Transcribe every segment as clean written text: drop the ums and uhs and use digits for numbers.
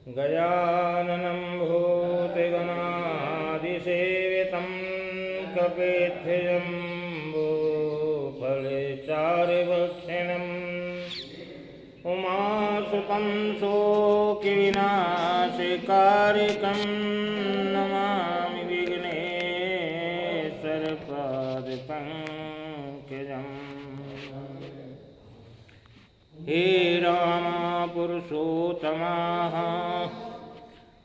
गजाननं भूतगणादिसेवितं कपिध्वजम्बूफलचारुभक्षणम् उमासुतं शोकविनाशकारिकं नमामि विघ्नेश्वरपादपङ्कजम्। हे राम पुरुषोत्तमः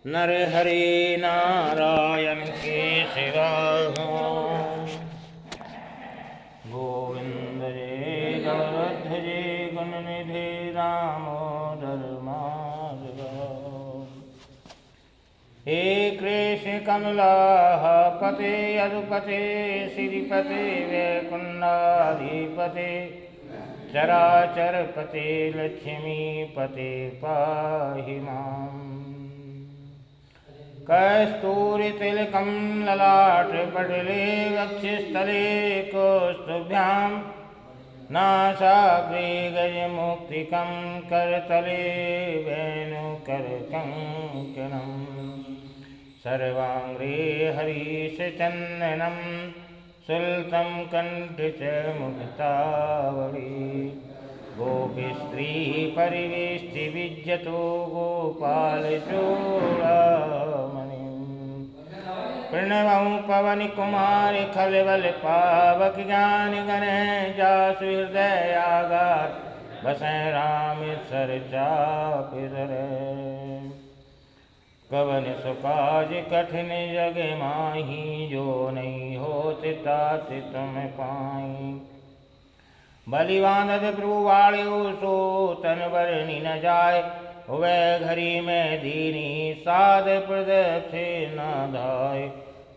नरहरि नारायण केशव गोविंद जय गणध्वज गणनिधि दामोदर माधव। हे कृष्ण कमलाः पते यदुपते श्रीपते वैकुण्ठाधिपते चराचरपते लक्ष्मीपते पाहि माम्। कस्तूरितिलकं ललाटपटले वक्षस्थले कौस्तुभ्यां नासाग्रे गजमुक्तिकं करतले वेणुकरकङ्कणं सर्वाङ्गे हरिशचन्दनं सुलतं कण्ठे च मुक्तावली। गोपीस्त्री परिवेष्टिविज्यतो गोपालचूडामणिं प्रणवं पवनकुमारि खलबल पावक ज्ञानि गणः जासु हृदयागार बसै रामेश्वर चापि धरैं। कवन सुकाज कठिन जग माही जो नहीं होत तात तुम पाई। बलिवानद प्रभु वाळ्यो सो तन बरनी न जाय वह घड़ी में दीनी साध प्रदक्षे न धाय।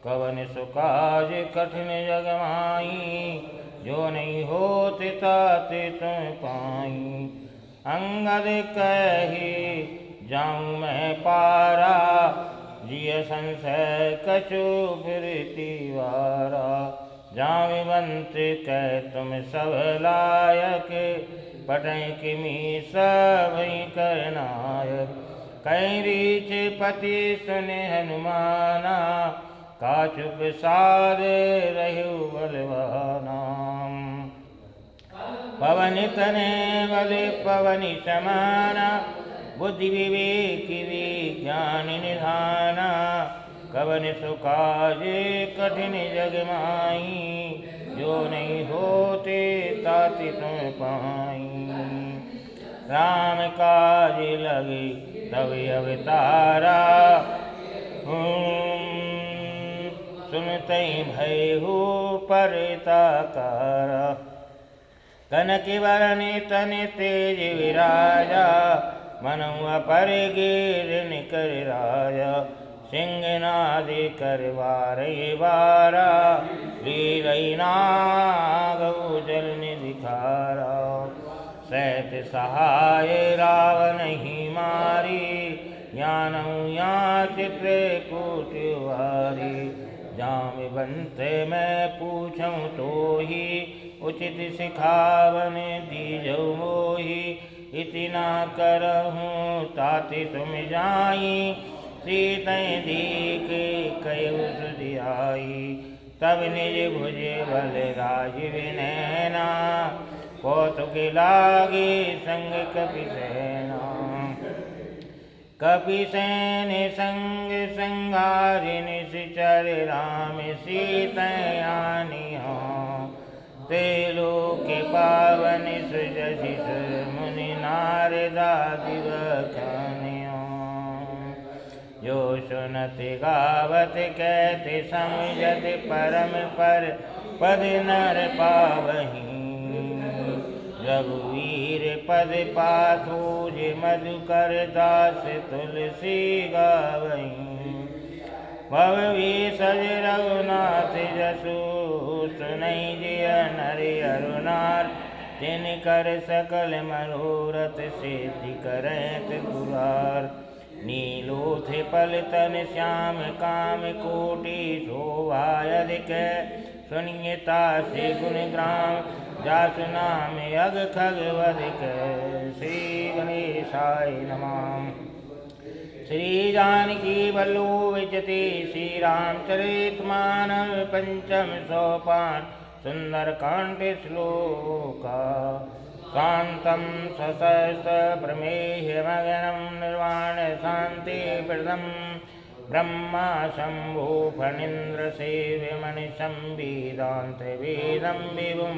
कवन सुकाज कठिन जग माही जो नहीं होते ताते तुम पाई। अंगद कहे जाऊं मैं पारा जिय संशय कछु फिरती वारा। जामिवंत कह तुम सब लायक पटय किमी सब करनायक। कहीं रीच पति सुने हनुमाना का चुप सार रहु बलवाना। पवन तने बले पवनि समाना बुद्धि विवेक विज्ञान निधाना। कवन सुकाज कठिन जग माही जो नहीं होते ताति तुम पाई। राम काज लगे तब अवतारा सुनते भय हो परताकारा। कनक वरने तने तेज विराजा मनुआ पर गिर निकर राजा। सिंहनाद करवार बारा लीलई नागौ जल निधिखारा। सैत सहाय रावण ही मारी ज्ञानऊ या चित्रकूटवारी। जामिवंत मैं पूछूं तो ही उचित सिखावन दीजौ मोही। इतना करहूँ ताति तुम जाई सीतै दीक कयु सुधियाई। तब निज भुज बल राज विनैना कौतुक लागे संग कपिसेना। कपिसेन संग संगारि निश्चर राम सीतै आनियो। ते लोक पावन सुजसि मुनि नारदादि बखानियो। जो सुनत गावत कहते समझत परम पर पद नर पावहीं। रघुवीर पद पाथोज मधुकर दास तुलसी गावहीं। भव विसज रघुनाथ जसु सुनई जिय नर अरुणार। तिनकर सकल मनोरथ सिद्धि करैत गुहार। नीलोथ पलतन श्याम काम कोटि शोभा अधिक। सुनियता से गुण ग्राम जासु नाम यग खग वधिक। श्री गणेशाय नमः। श्री जानकी बल्लू विजयते श्री रामचरित मानस पंचम सोपान सुंदर कांड श्लोका शांतं सशस्त प्रमेह्यमगनं निर्वाण शांति प्रदं ब्रह्मा शंभु फणीन्द्र सेव्यमनिशं वेदांत वेदं विभुं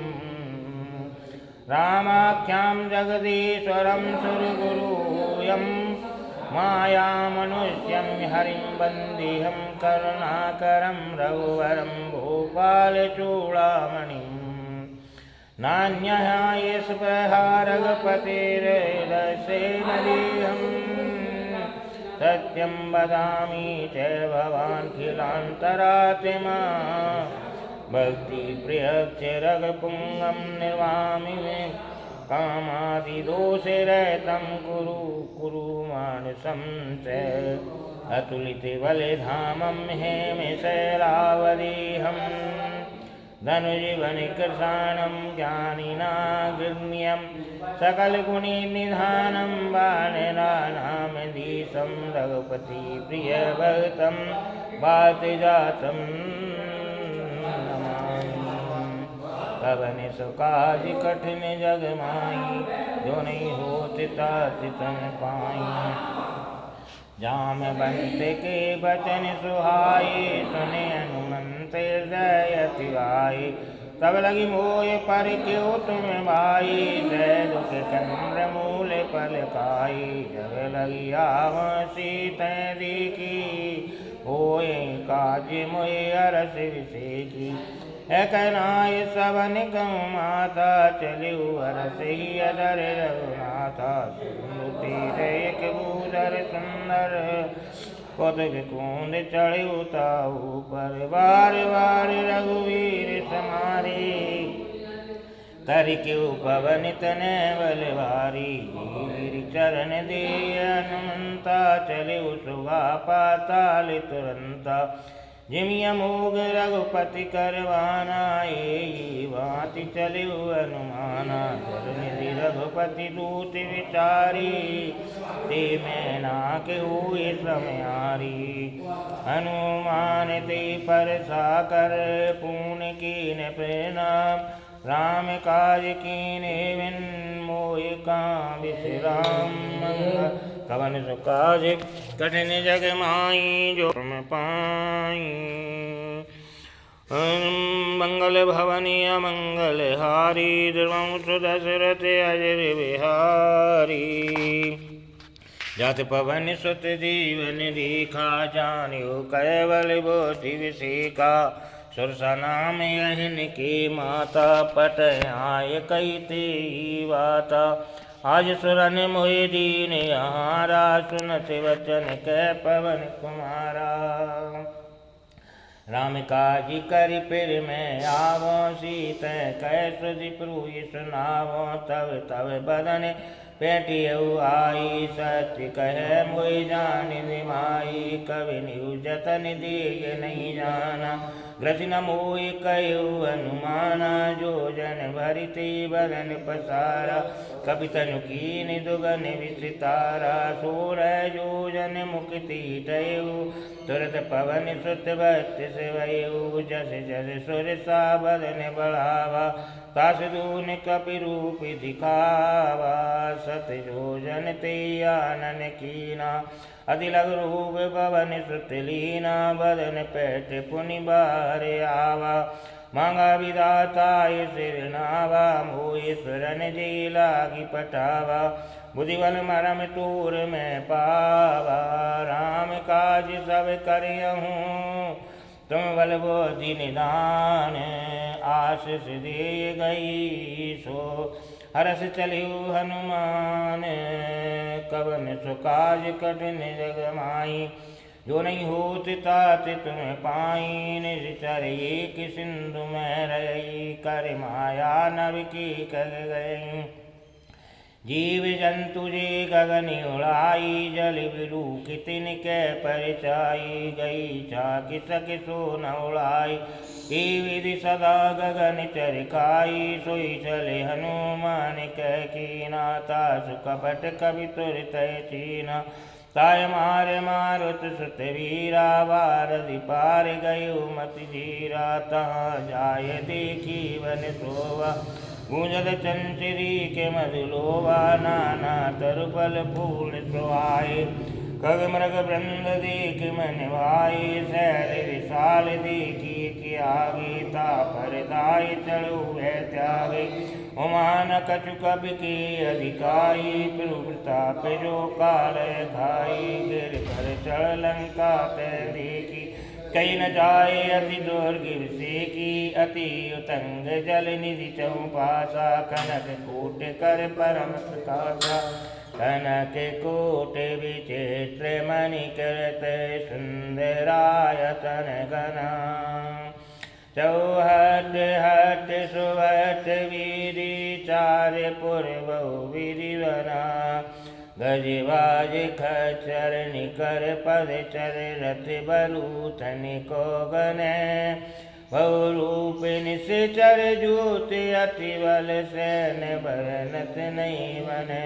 रामाख्यां जगदीश्वरं सुरगुरुयं मायामनुष्यं हरिं वन्देऽहं करुणाकरं रघुवरं भूपालचूडामणिं नान्यः यस्पृहा रघुपतिर्दशेनदेहम् सत्यं वदामि च भवान् खिलान्तरात्मा भक्तिप्रियस्य रघुपुङ्गं निर्वामि मे कामादिदोषरहितं कुरु मानसं च अतुलितबलधामं हेमशैलावदेहं धनुजीवनकृशानं ज्ञानिनागम्यं सकलगुणनिधानं वानराणामधीशं रघुपतिप्रियभक्तं वातजातं पवन सुकाज कठिन जग माई जो नहीं होते ताति तम पाई जाम बंत के बचन सुहाए सुने हनुमंत हृदय गाये तब लगी मोय पर क्यों तुम भाई जय दुख चंद्र मूल पल खाई जब लगी आव सीत देखी होए काज मोय अरस विषेकी एकनाय सबन गौ माता चलिउ अरस ही अदर रघुनाथा सुमति एक भूधर सुंदर कौतुक कुंद चढ़िउ ताऊ पर बार बार रघुवीर समारे करिक्यु पवन तनय बलवारी गिरि चरण दे हनुमंता चलिउ सुगा पाताल तुरंता जिमिया मोग रघुपति करवाना ये भांति चलिउ हनुमाना जलनिधि रघुपति दूत विचारी ते मैना के हुए समयारी हनुमान ते पर साकर पुण्य कीन प्रणाम राम काज कीने बिन मोहि का विश्राम कवन सुकाज कठिन जग माई जो तुम पाई मंगल भवनी अमंगल हारी दुर्वंश दशरथ अजर बिहारी जात पवन सुत जीवन रेखा जानियो कैवल बोधि विषेका सुरसा नाम यहिन के माता पट आय कई ते वाता आज सुरन मोहि दीन हारा सुनत वचन कह पवन कुमारा राम काज करि फिर मैं आवो सीत कह सुधि प्रूहि सुनावो तब तब बदन पेटियु आई सत्य कह मोहि जान निमाई कवि निउ जतन देग नहीं जाना ग्रसिन मोहि कयु हनुमाना जो जन भरिते बदन पसारा कपि तनु कीन दुगन विसितारा सोरह जो जन मुक्ति टयु तुरत पवन सुत भक्त सेवयु जस जस सुरसा बदन बढ़ावा तास दून कपि रूप दिखावा सत जो जन ते आनन कीना अति लघु रूप पवन सुत लीना बदन पेट पुनि बार आवा मांगा विधाता सिर नावा मोईश्वरन जी लागी पटावा बुद्धिबल मरम तूर में पावा राम काज सब करियहूँ तुम बल बोधि निदान आशीष दे गई सो हरस चलिउ हनुमान कवन सुकाज कठिन जग माई जो नहीं होती तात तुम पाई निश्चर एक सिंधु में रही कर माया नव की कर गई जीव जंतु जे गगन उड़ाई जल बिरु कितिन के परिचाई गई चाकि सके सो न उड़ाई की विधि सदा गगन चरकाई सोई चले हनुमान कह कीना तासु कपट कवि तुर तय चीना ताय मारे मारुत सुत वीरा बारधि पार गयो मति धीरा तहाँ जाय देखी वन शोभा गूंजत चंचरी के मधुलोभा नाना तरु फल फूल सोहाए खग मृग वृंद देख मन भाई शैल विशाल देखी कि आगे तापर दाय चढ़ो वह त्यागे उमान कछु कवि के अधिकाई प्रताप जो काल खाई गिर कर चढ़ लंका तय देखी कहीं न जाए अति दुर्गिर से की अति उतंग जल निधि चौपासा कनक कोट कर परम प्रकाशा कनक कोट विचित्र मणिकृत सुंदरायतन गना चौहट हट सुहट विधि चार पूर्व विधि बना गजबाज खचर निकर पद चर रथ बलूथन को गने बहुरूप निश्चर जूत अति बल सैन बरनत नहीं बने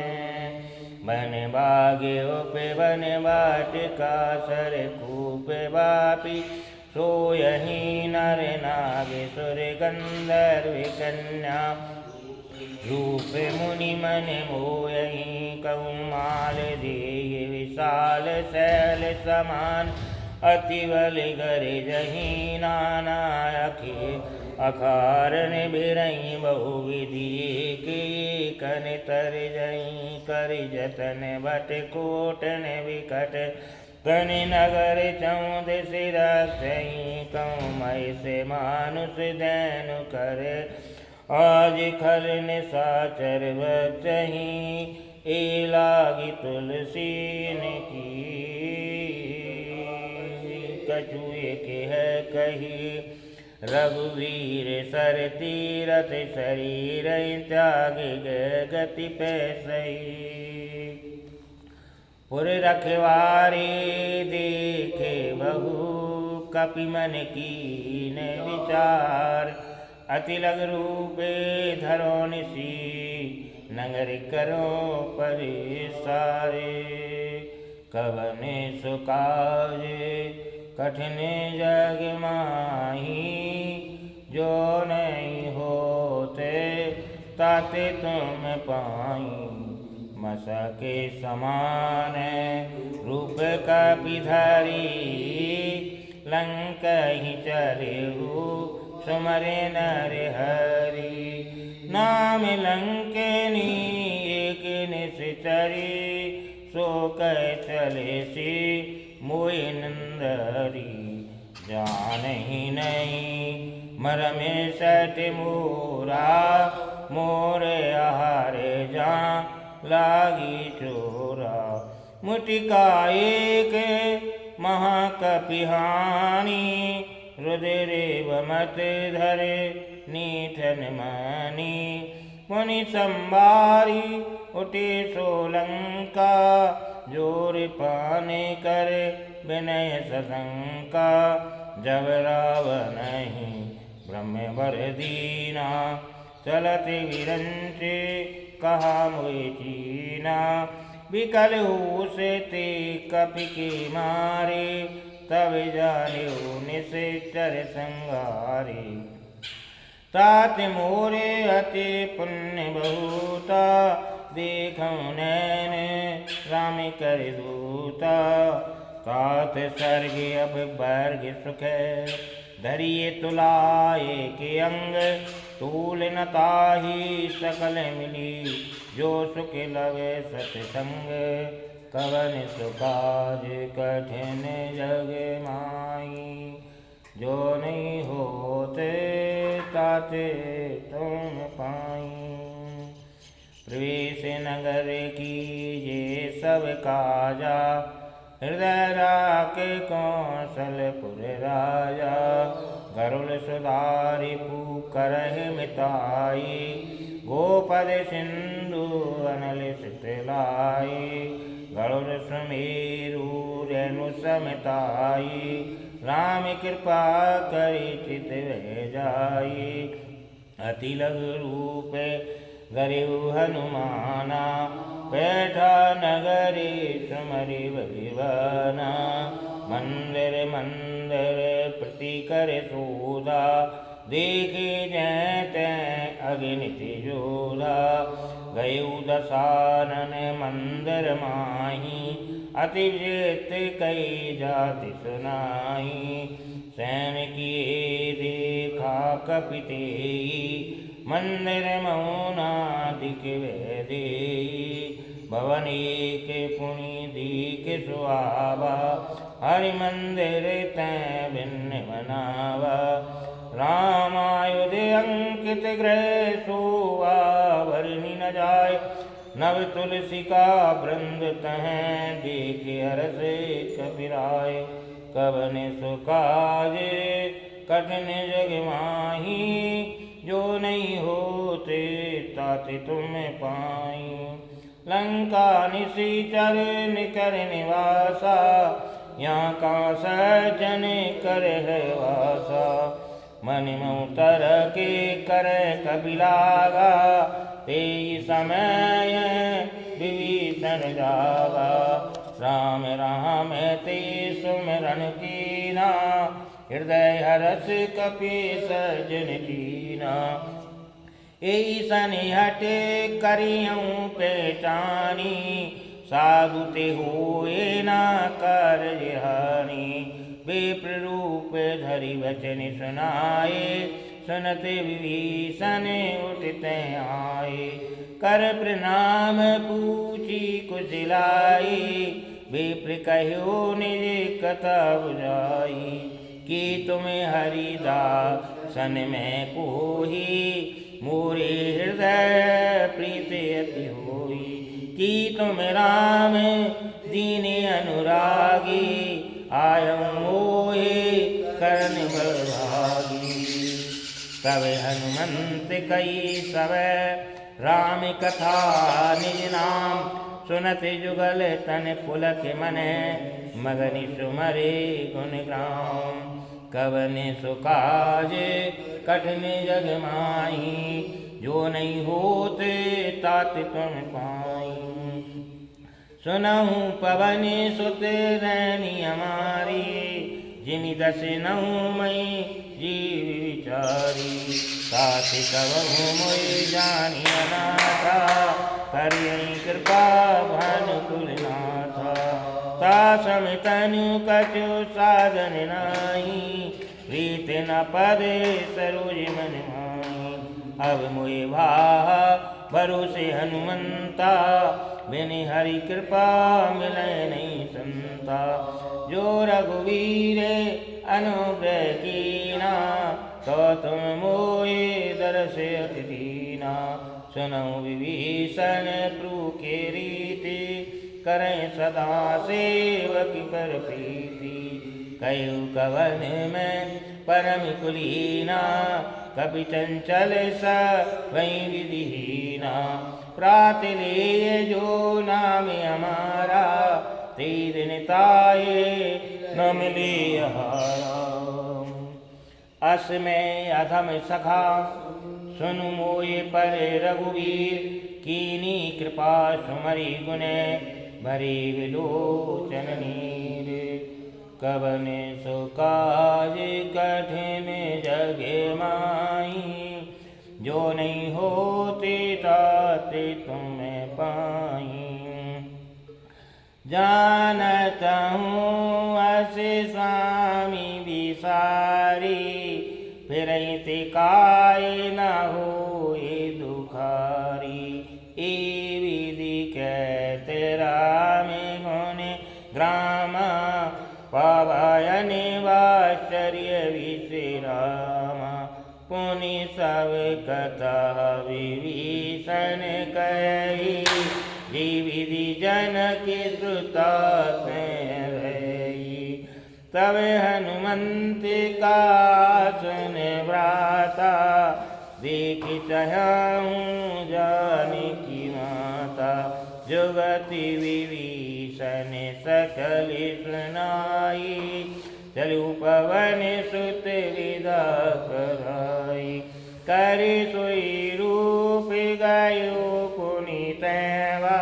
बन बागे पे बन बाट का सर कूप बापी सो यही नर नाग सुर गंधर्व कन्या रूप मुनि मन मोयही कौमाल देय विशाल शैल समान अति बल गर जही नाना अखे अखारण बिरई बहु विधि के कन तर जही कर जतन भट कोटन विकट कन नगर चौद सिरक्षई कौमय से मानुष दैन कर आज खल निशाचर बचही ए लागी तुलसी की कछुए के है कही रघुवीर सर तीरथ शरीर त्याग गति पैसई पुर रखवारी देखे बहु कपि मन कीन विचार अति लग रूपे धरो निशी नगर करो परिसारे कवने सुकाज कठिन जग माही जो नहीं होते ताते तुम पाई मसा के समान रूप का पिधारी लंका ही चले हो सुमरे नर हरि नाम लंकेनी एक निश्चरी सो कह चले सी मोहि नंदरी जान ही नहीं मरमे सट मोरा मोर आहारे जा लागी चोरा मुटिका एक महाकपिहानी रुद्र मत धरे नीठन मानी मुनि संबारी उठे सोलंका जोर पाने कर विनय सशंका जब रावण ब्रह्म वर दीना चलत विरंचे कहा मोहि चीना विकल से ते कपि के मारे तब जानियो निश्चर संगारे तात मोरे अति पुण्य बहुता देखऊँ नैन राम कर दूता तात सर्ग अब वर्ग सुख धरिए तुलाए के अंग तूल न ताही सकल मिली जो सुख लगे सत्संग कवन सुकाज कठिन जग माई जो नहीं होते ताते तुम पाई प्रवेश नगर की ये सब काजा हृदय राके कौशलपुर राजा गरुड़ सुधारि पूकर मिताई गोपद सिंधु अनल लाई गरुड़ सुमेरु रेणु समताई राम कृपा करि चित वह जाई अति लघु रूप गरिउ हनुमाना बैठा नगरी सुमरि भगवाना। मंदिर मंदिर प्रति कर शोधा, देखे जैते अग्नि जोधा। गयु दशानन मंदिर माही, अति विचित्र कई जाति सुनाई। सैन किए देखा कपितेई, मंदिर मौनादिक वेदे। भवन एक पुनि दीक सुहावा, हरि मंदिर तै भिन्न बनावा। रामायुध अंकित गृह सोवा, भरनी न जाय नव तुलसी का वृंद तह। देखे हरस कपिराय, कवन सुकाज कठिन जग माही। जो नहीं होते ताते तुम पाई, लंका निशिचर निकर निवासा। यहाँ का सज्जन कर है वासा, मन मुतर के कर कबिलागा। ते समय विभीषण जागा, राम राम ते सुमिरन कीना। हृदय हरस कपि सजन कीना, ऐसन हटे करियऊँ पहचानी। साधु ते होए ना कार्य हानि, विप्र रूप धरि वचन सुनाए। सुनते विभीषण उठते आए, कर प्रणाम पूछी कुशलाई। विप्र कहो निज कथा बुझाई, कि तुम्हें हरिदासन में कोही। मोरे हृदय प्रीत अति होई, कि तुम राम दीन अनुरागी। आयऊ मोहे करण बलभागी, तब हनुमंत कई सब राम कथा निज नाम। सुनत जुगल तन पुलक मन, मगनि सुमरे गुण ग्राम। कवन सुकाज कठिन जग माही, जो नहीं होते तात तुम पाई। सुनहु पवन सुत रैनी हमारी, जिमि दस नहु मई जीव विचारी। तात कबहु मोहि जानि अनाथा, करियहि कृपा भानुकुल नाथा। तासम तनु कछु साधन नाही, प्रीत न पद सरोज मन माही। अब मोहि भाहा भरोसे हनुमंता, बिन हरि कृपा मिलै नहीं संता। जो रघुवीर अनुग्रह कीना, तो तुम मोहि दरस अति दीना। सुनहु विभीषण प्रभु के रीति, करें सदा सेवक पर प्रीति। कयु कवन में परम कुलीना, कपि चंचल स वही विधिहीना। प्रात लिए जो नाम हमारा, ते दिन ताये न मिले हारा। अस में अधम सखा सुनु मोये पर रघुवीर। कीनी कृपा सुमरि गुण भरे विलोचन नीर। कवन सुकाज कठिन जग माही, जो नहीं होते ताते तुम पाई। जानत हूँ अस स्वामी विसारी, फिरहित काय न होए दुखारी। ए विधि कहते राम गुण ग्रामा, पावयन वाश्चर्य विश्रामा। पुनि सब कथा विभीषण कही, जी विधि जनक श्रुता रही। तब हनुमंत का सुन व्राता, देख चाहूँ जानकी माता। जुगति विभीषण सकल सुनाई, चलु पवन सुत विदा कराई। कर सोई रूप गयो पुनि तैवा,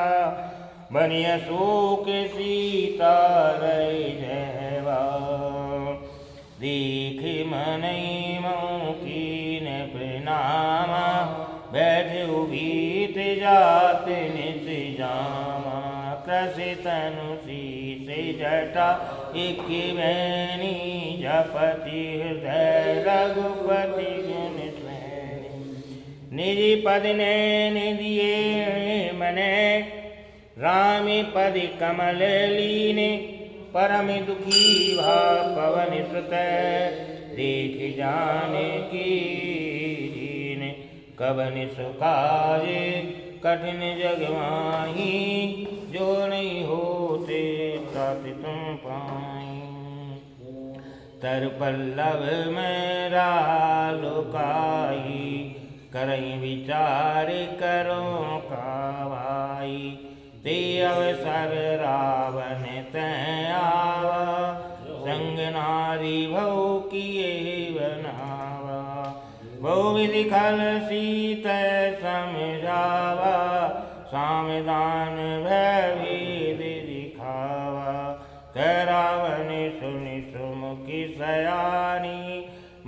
बनिय शोक सीता रही जयवा दीख मनई मौकी ने प्रणामा बैठ उबीत जात निज जामा कृषि तनु से जटा एक बैनी जपति हृदय रघुपति गुण निज पद ने निदिये मने राम पद कमल लीने परम दुखी भा पवन सुत देख जाने की दीन कवन सुकाज कठिन जग माही जो नहीं होते तात तुम पाई तर पल्लव में लुकाई करई विचार करो कावाई ते अवसर रावण तय आवा संग नारी भव किए बनावा बहुविधि खल सीत समझावा सामदान भयभीद दिखावा रावण सुनि सुमुखी सयानी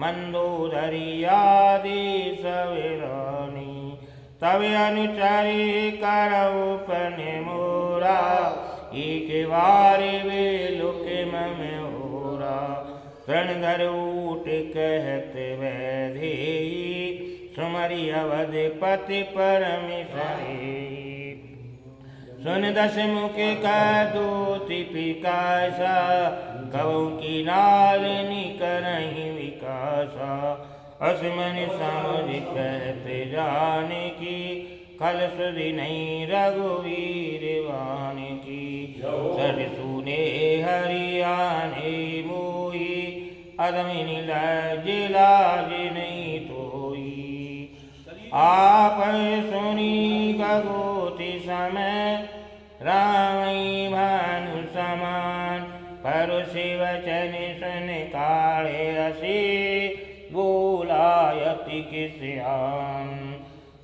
मंदोदरी आदि सविरानी तब अनुचरी करौपने मोरा एक बार वे लुक मम होरा तृण धर ऊट कहत वैधे सुमरि अवधपति परमेश्वरी सुन दस मुख का दूति पिकासा कवौ की नालिनी करहि विकासा असमन समझ कहते जाने की कल सुधि नहीं रघुवीर वान की सर सुने हरियाणे मोही अदमिनी लज लाज नहीं तोई आप सुनी गगोति समय रामई भानु समान परुषि वचन सुन काले असी बोलायति किस्यान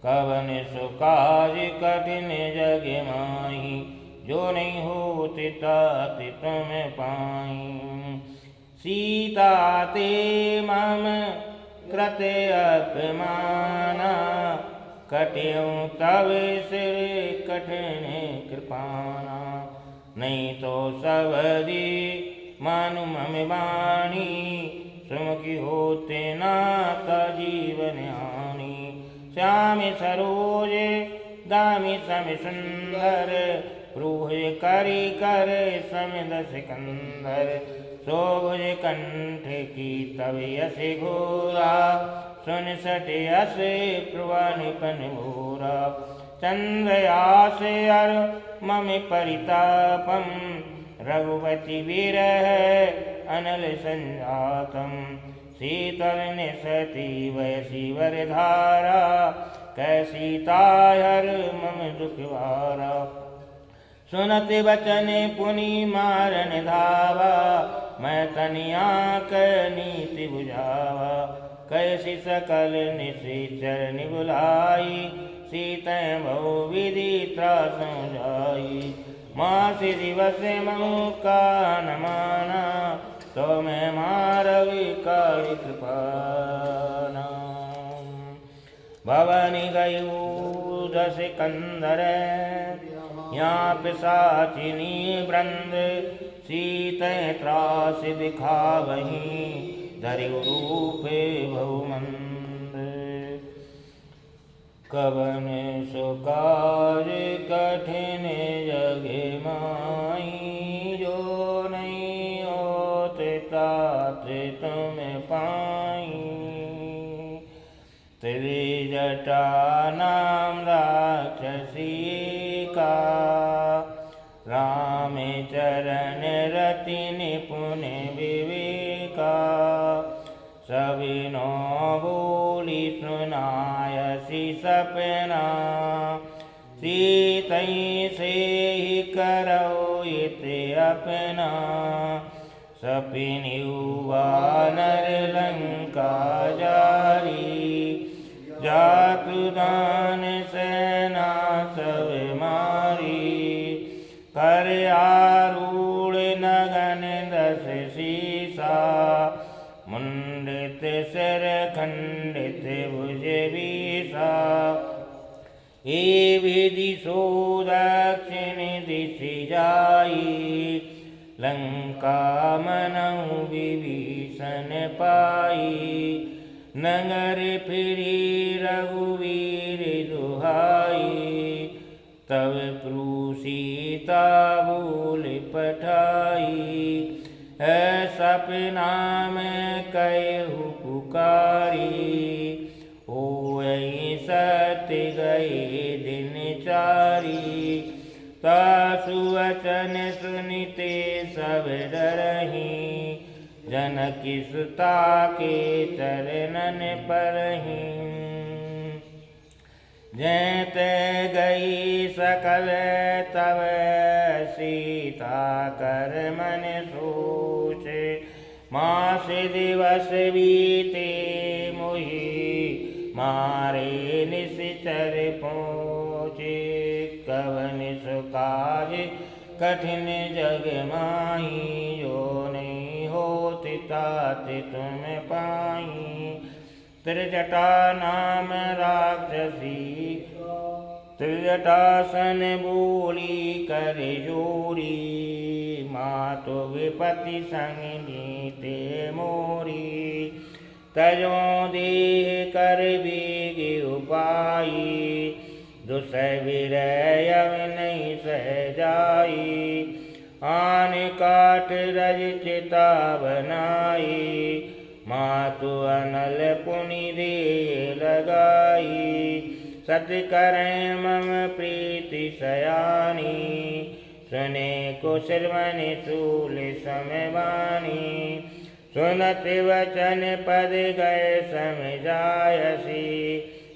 कवन सुकाज कठिन जग माही जो नहीं होती ताति तुम पाई सीता ते मम कृते अपमाना कट्यूं तव सिर कठिन कृपाना नहीं तो सवदी मानु मम बाणी सुमुखी होते नाता जीवन हानि श्याम सरोज दामी सम सुंदर रूह करी कर समिदस कंदर शोभुज कंठ की तव यश घोरा सुन सट यश प्रवानिपन भोरा चंद्रयास अर मम परितापम रघुपति विरह अनल संजातम शीतल निसती वैसी वरधारा कैसीता हर मम दुखवारा सुनत वचन पुनि मारन धावा मैं तनिया नीति बुझावा कैसी सकल निश्चर निबुलाई सीता बहु विधि त्रासों जाई मासी दिवस मऊ का न माना तो मैं मारवी काली कृपाना भवनी गयू दस कंदर यहाँ पिशाचिनी वृंद सीते त्रास दिखावही धरि रूप बहुमंद कवन सुकाज कठिन जग माई जो नहीं होते तात तुम पाई तेरे जटा नाम राक्षसी का राम चरण रति निपुण विवेका सविनो बोली सुनायसी सपना सीतई से ही करो इते अपना सपिनी वानर लंका जारी जातु दान सेना सब मारी बदन 10 सीसा, मुंडित सिर खंडित भुज बीसा। हे विधि सो दक्षिण दिश जाई, लंका मनहु विभीषण पाई। नगर फिरी रघुवीर दुहाई, तब प्रभु सीता बोल पठाई। सपना में कहु पुकारी, होई सत्य गए दिन चारी। तासु वचन सुनिते सब डरहीं, जनक सुता के चरणन परहीं। जैते गई सकल तब सीता कर मन सोचे, मास दिवस बीते मोहि मारे निश्चर पहुँचे। कवन सुकाज कठिन जग माही, जो नहीं होती तात तुम पाई। त्रिजटा नाम राक्षसी, त्रिजटासन बोली कर जोरी। मातु विपति संग नीते मोरी, तजो देह कर बीग उपाई। दुसह विरय नहीं सह जाई, आन काट रज चिता बनाई। मातु अनल पुनि दे लगाई, सत करें मम प्रीति सयानी। सुने को श्रवण शूल समवानी, सुनत वचन पद गए समझायसी।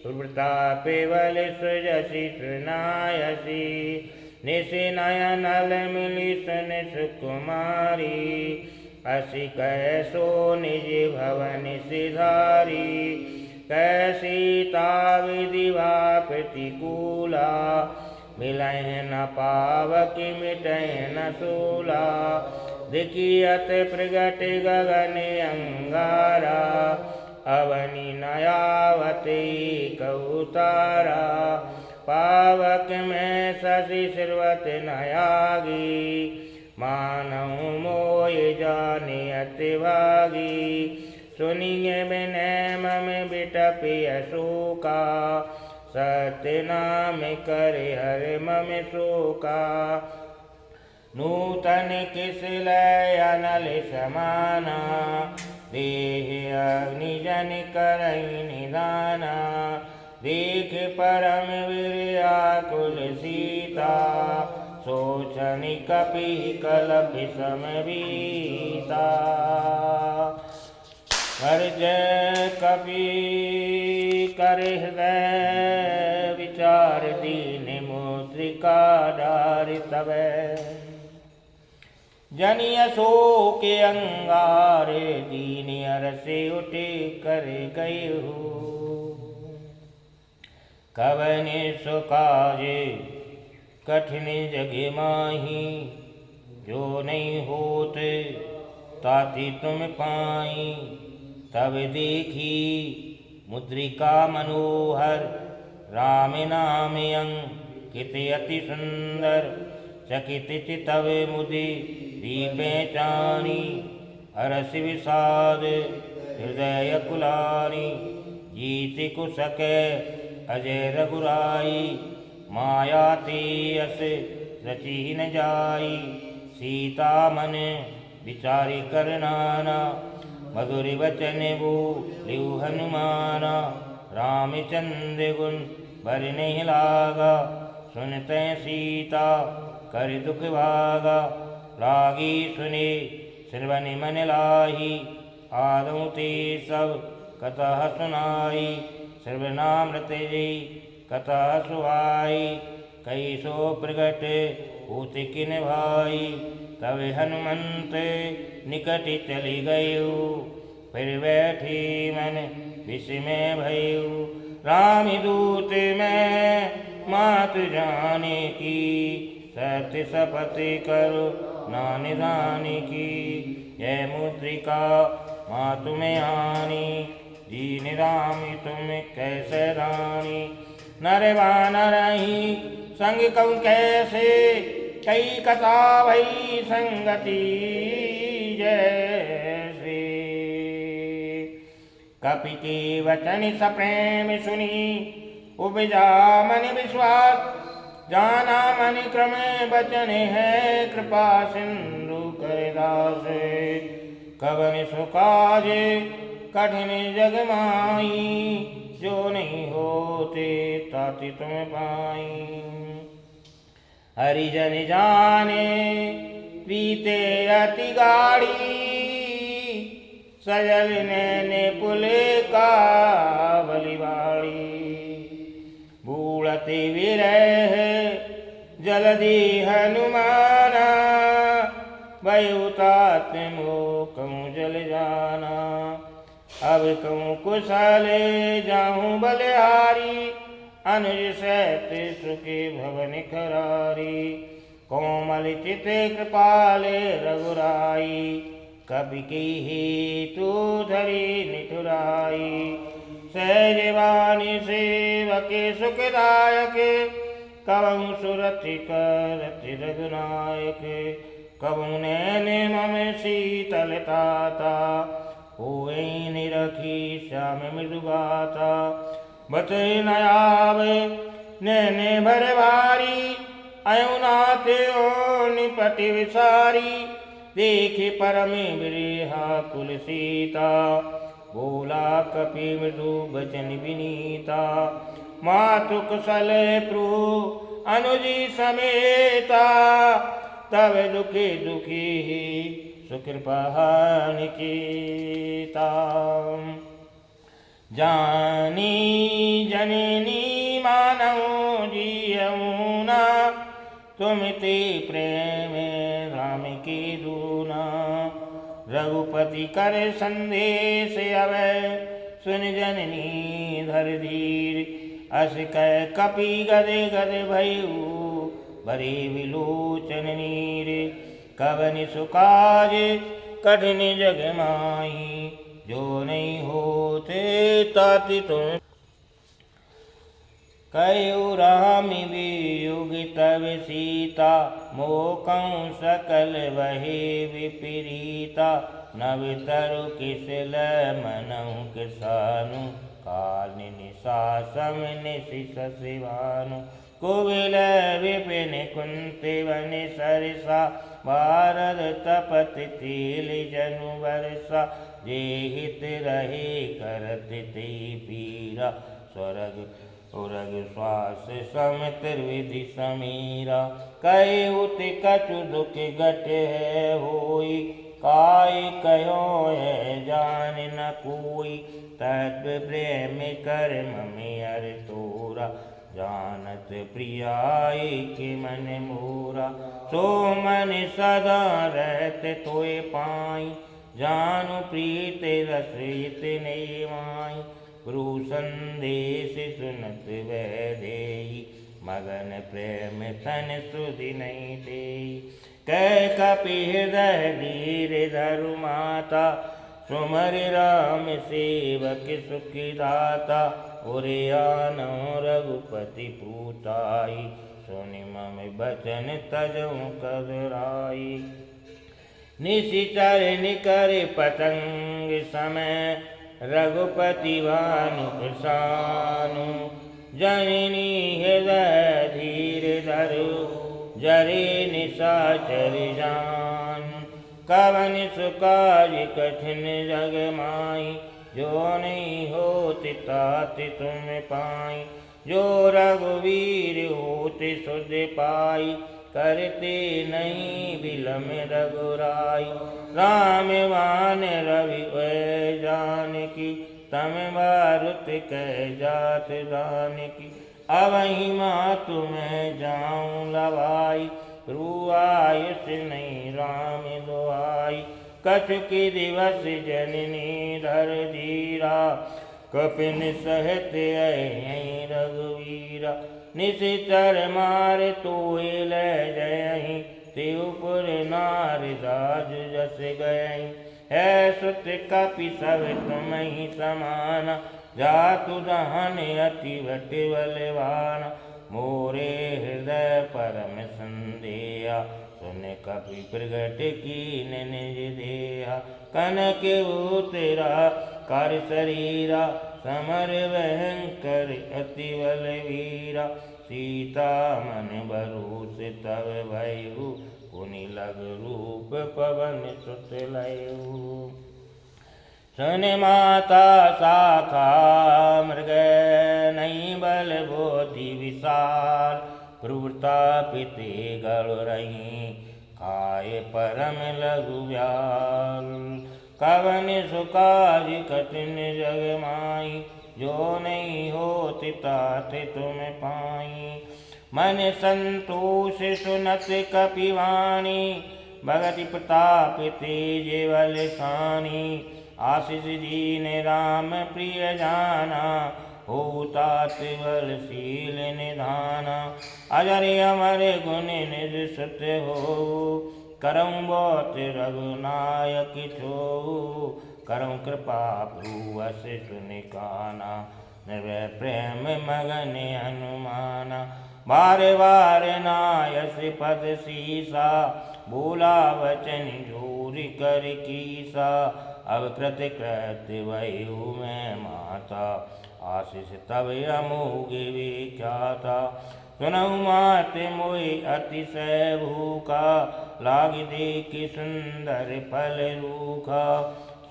प्रताप बल सृजसि सुनायसी, निश नयन नल मिली सुन सुकुमारी। असी कह सो निज भवन सिधारी, कह सीता विधिवा प्रतिकूला। मिलह न पावक मिटह न सूला, दिखियत प्रगट गगन अंगारा। अवनि नयावत कौतारा, पावक में शशि श्रवत नयागी। मानव मोय जाने अति भागी, सुनिए बिनय मम बिटप अशोका। सत्य नाम कर हर मम शोका, नूतन किस लय अनल समाना। देह अग्नि जन करई निदाना, देख परम वीर आकुल सीता। सोचन कपि कलप समबीता, हर्ष कपि कर हृदय विचार। दीन मुद्रिका डार तब, जनिय शोक अंगार। दीन अरसे उठ कर गए हो, कवन सुकाज कठिन जग माही। जो नहीं होत ताति तुम पाई, तब देखी मुद्रिका मनोहर। राम नाम अंकित अति सुंदर, चकित चितव मुदि दीपे चानी। अरस विषाद हृदय कुलानी, जीत कुसक अजय रघुराई। माया ते अस रचि न जाई, सीता मन विचारि कर नाना। मधुर वचन बोलिउ हनुमाना, रामचंद्र गुण बर नहीं लागा। सुनते सीता कर दुख भागा, लागी सुने श्रवण मन लाही। आदौ ते सब कथा सुनाई, सर्वनामृत जय कथा सुहाई। कई सो प्रगट होत किन भाई, तब हनुमंत निकट चली गयो। फिर बैठी मन विस्मय भयउ, राम दूत मैं मात जाने की। सत्य शपथ करो नानिदान की। यह मुद्रिका मातु में आनी, दीन राम तुम कैसे रानी। नर वानर ही संग कहूँ कैसे, कई कथा भई संगति जैसे। कपि के वचन सप्रेम सुनी, उपजा मन विश्वास। जाना मन क्रम बचन है, कृपा सिंधु कर दास। कवन सुकाज कठिन जग माई, जो नहीं होते ताति तुम पाई। हरिजन जाने प्रीते अति गाड़ी, सजल नैने पुल का बलिवाड़ी। बूढ़ते विरह जलधि हनुमाना, भयुतात मोह कहूँ जल जाना। अब कहूँ कुशल जाऊँ बलिहारी, अनुज सहित सुखी भवन खरारी। कोमल चित कृपाल रघुराई, कवि की हेतु धरी निठुराई। सहजवानी सेवक सुखदायक, कबहु सुरति करति रघुनायक। कबहु नैन मम शीतलताता, होए निरखी श्याम मृदुगाता। बत न आवे नैने भर भारी, अयो नाथ ओ निपटि विसारी। देखे परम बिरहा कुल सीता, बोला कपि मृदु बचन विनीता। मातु कुशल प्रभु अनुजी समेता, तब दुखी दुखी सुकृपा निकेता। जानी जननी मानव जियऊ ना, तुम ते प्रेम राम की दूना। रघुपति कर संदेश अवै, सुन जननी धर धीर। अस कह कपि गदे गदे भयऊ, भरे विलोचन नीर। कवन सुकाज कठिन जग माही, जो नहीं होते ताति तुम। कयो राम वियोग तब सीता, मोकं सकल वही विपरीता। नव तरु किसल मनहु किसानु, काल निशा सम निशिष शिवानु। कुबिल विपिन कुंती वन सरसा, भारत तपत तिल जनु बरसा। जे हित रहे करत ते पीरा, स्वर्ग उरग श्वास सम त्रिविधि समीरा। कयुत कछु दुख घट है होई, काय कहो है जान न कोई। तत्व प्रेम कर मम अर तोरा, जानत प्रियाई के मन मोरा। सो मन सदा रहत तोय पाई, जानु प्रीत रस इतने माई। गुरु संदेश सुनत वैदेही, मगन प्रेम तन सुधि नहीं देई। कह कपि हृदय धीर धरु माता, सुमर राम सेवक सुखी दाता। उरे आनो रघुपति पूताई, सुनि मम बचन तजहु कदराई। निशिचर निकर पतंग समय, रघुपति भानु प्रसानु। जननी हृदय धीर धरु, जरे निशाचर जान। कवन सुकाज कठिन जग माई, जो नहीं होति ताति तुम पाई। जो रघुवीर होते सुध पाई, करते नहीं बिलम रघुराई। राम बाण रवि जानकी, तम मारुत कह जात जानकी। अवहि मातु मैं जाऊँ लवाई, रुआयुष नहीं राम दुआई। कछुकी दिवस जननी धर धीरा, कपिन सहत अहि रघुवीरा। निशिचर मार तोय ले जयहि, त्योपुर नारी राज जस गई। है सुत कपि सब तुम ही समान, जातु दहन अति वट बलवान। मोरे हृदय परम संदेहा, सुन कपि प्रगट कीन निज देहा। कनक तेरा कर शरीरा, समर भयंकर अति बलवीरा। सीता मन भरोस तब भयउ, पुनि लग रूप पवन सुत लयउ। सुन माता शाखा मृग, नहीं बल बोधि विशाल। क्रूरता पिते गढ़ रही, खाए परम लघु व्याल। कवन सुकाज कठिन जग माई, जो नहीं होति तात तुम पाई। मन संतोष सुनत कपि वाणी, भगति प्रताप तेज बलशानी। आशीष दीन राम प्रिय जाना, हो तात बलशील निधाना। अजर अमर गुण निज सुत हो, करऊँ बहुत रघुनायक छो। करऊँ कृपा भ्रुवश सुनि काना, निर्भय प्रेम मगन हनुमाना। बार बार नायस पद सीसा, बोला वचन झूरि कर कीसा। अब कृत कृत्य भयउ मैं माता, आशीष तब अमोघ विख्याता। सुनहु मात मोहि अतिशय भूखा, लागी देखि सुंदर फल रूखा।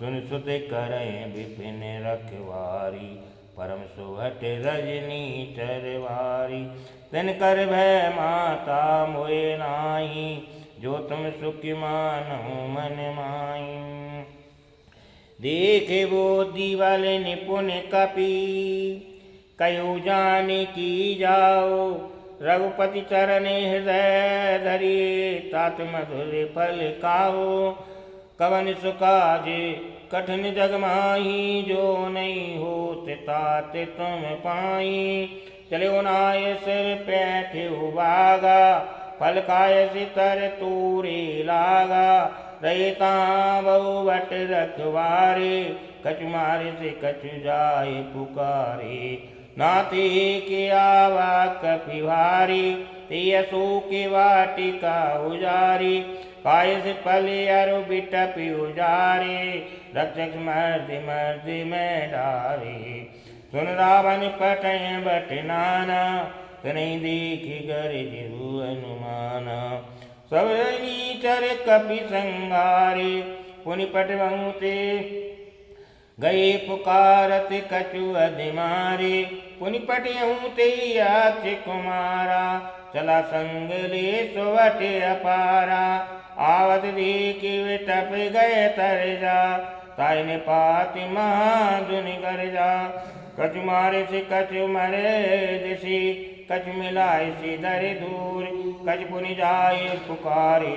सुन सुत करें विपिन रखवारी, परम सुभट रजनी चरवारी। तिनकर भय माता मोहि नाहीं, जो तुम सुखी मानहु मन माहीं। देखे बोधि बल निपुण कपि, कयो जानकी जाओ। रघुपति चरण हृदय धरि, तात मधुर फल खाओ। कवन सुकाज कठिन जग माही, जो नहीं होत तात तुम पाई। चलो नाय सिर पैठे बागा, फल खाय सितर तूरे लागा। रहता बहु बट रखवारे, कछु मारे से कछु जाय पुकारे। नाते के आवा कपि भारी, तियसो के वाटिका उजारी। काय से पले अरु बिटपि उजारे, रक्षक मर्दि मर्दि में डारे। सुन रावण पटय बट नाना, तनहि देखि गरिजहु हनुमाना। सब नीचर कपि संहारे, पुनि पटवहु ते गए पुकारत कछु अधिमारे। पुनि पटियहु ते अक्षय कुमारा, चला संग ले सुवट अपारा। आवत देखि विटप गए तरजा, ताई ने पाति महाधुनि गर्जा। कछु मारे से कछु मरे दिसी, कछु मिलाए से धरि दूर। कछु पुनि जाए पुकारे,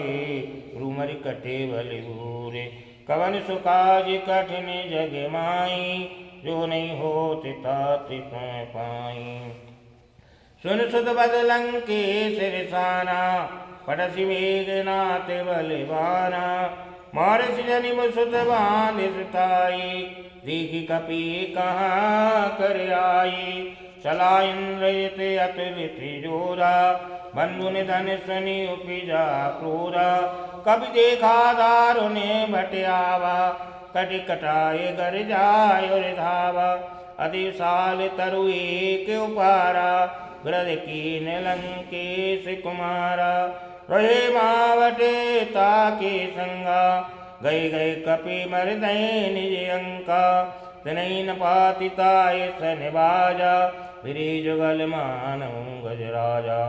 रूमरि कटे बल भूरे। कवन सुकाज कठिन जग माई, जो नहीं होत तात तुम पाई। सुन सुत बद लंकेश रिसाना, पटसि मेघनाथ बलवाना। मारसि जनि मुसुत बांध सुताई, देखि कपि कहाँ कर आई। चला इंद्रजित अतुलित जोरा, बंधु निधन सुनि उपजा क्रूरा। कपि देखा दारुण भट आवा, कटि कटाए घर जाय और धावा। अति विशाल तरु एक उपारा, गृध कीन लंकेश कुमारा। रहे मावटे ताके संगा, गए गए कपि मरदय निज अंका। तिनहि न पाति ताय सन बाजा, फिरि जुगल मानहु गजराजा।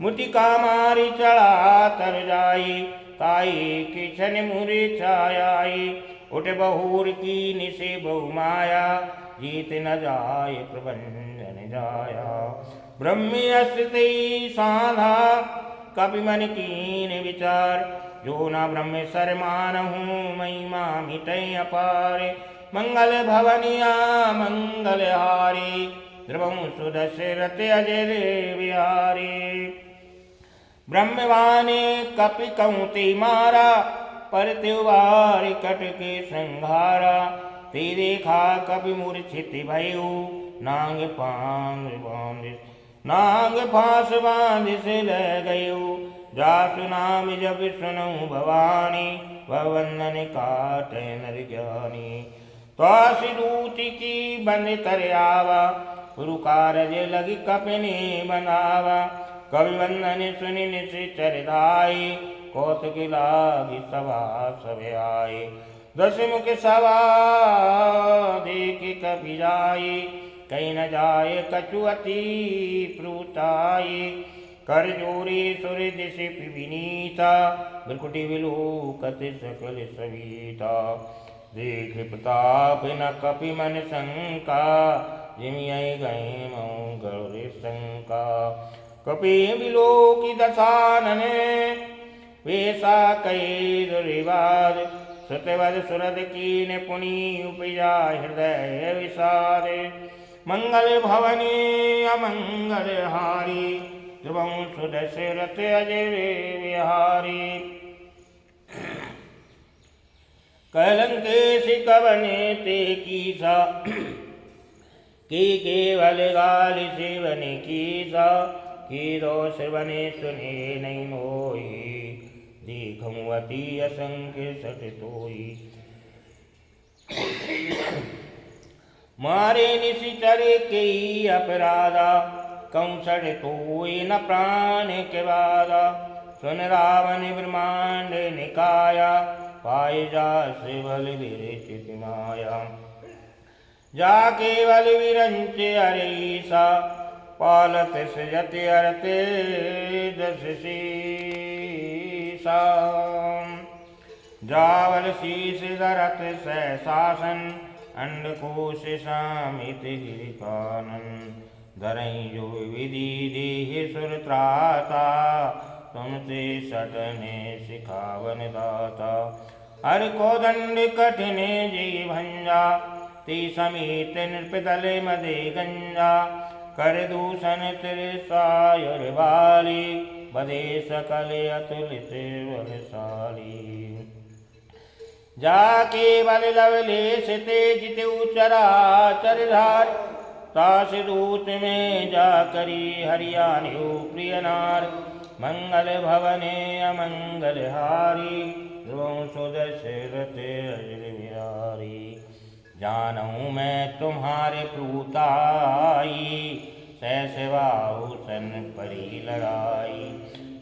मुटिका मारी चढ़ा तर जाई, ताई की छन मुरी छायाई। उठ बहुर की निसे बहु माया, जीत न जाय प्रबंधन जाया। ब्रह्मी अस्ति साधा, कपि मन कीन विचार। जो न ब्रह्म सर मानहु, महिमा मिटै अपार। मंगल भवनिया मंगल हारी, ध्रुवं सुदशरथ अजय बिहारी। ब्रह्मवाने कपि कौते मारा, पर त्योहार कट के संघारा। ते देखा कपि मूर्छित भयो, नांग फांस बांध से ल गयो। जासु नाम जब सुनऊ भवानी, वंदन काट नर ज्ञानी। त्वासि दूति की बन तर आवा, गुरु कारज लगी कपिने बनावा। कवि वंदन सुनि निश्चर धाये, कौतुक लागी सभा सब आए। दस मुख सभा देख कपि जाए, कहीं न जाए कछु अति प्रुताये। कर जोरी सुर दिश विनीता, बिरकुटी विलोकत सकल सविता। देख प्रताप न कपि मन शंका, जिमि गए मऊ गौर शंका। कपि विलोकी दशानन, वेसा कई दुर्वाद। सुतवद सुरद कीन पुनि उपजा, हृदय विषाद। मंगल भवने अमंगल हारी, ध्रुवं सुदशरथ अजय विहारी। कलंकेश कवने ते कीसा, की केवल गाल सेवन कीसा। की दोष बने सुने नहीं मोही, देखूं अति असंख्य सट तोई। मारे निशिचर के अपराधा, कंसर तोय न प्राण के बाधा। सुन रावण ब्रह्मांड निकाया, पाए जा से बल विरचित माया। जा केवल विरंच अरीसा, पालत सजत अरते दस शीसा। जावल शीस धरत सहसासन, अंडकोश सामित गिरिकानन। धरई जो विधि देह सुर त्राता, तुमसे सटने सिखावन दाता। हर को दंड कठिन जी भंजा, ते समीत नृपदल मदे गंजा। कर दूषण तिरसायुर बाली, बदे सकल अतुलित बलशाली। जाके बल लवलेश तेज चराचर धार, तास दूत में जा करी हरियाणु प्रिय नार। मंगल भवने अमंगल हारी, ध्रुवं सुदशरथ अजर बिहारी। जानूं मैं तुम्हारे प्रूताई, सहसवाहुसन परी लड़ाई।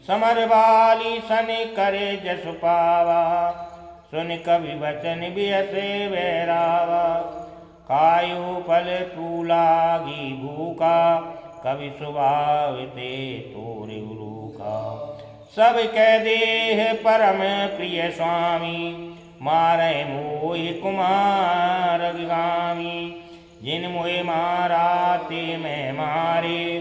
समर बाली सन करे जस पावा, सुन कवि वचन बियसे वैरावा। कायु फल तूलागी भूखा, कवि सुभाविते तोरे उरूखा। सब कह देह परम प्रिय स्वामी, मारे मोहि कुमार अभिगामी। जिन मोहि मारा ते मैं मारे,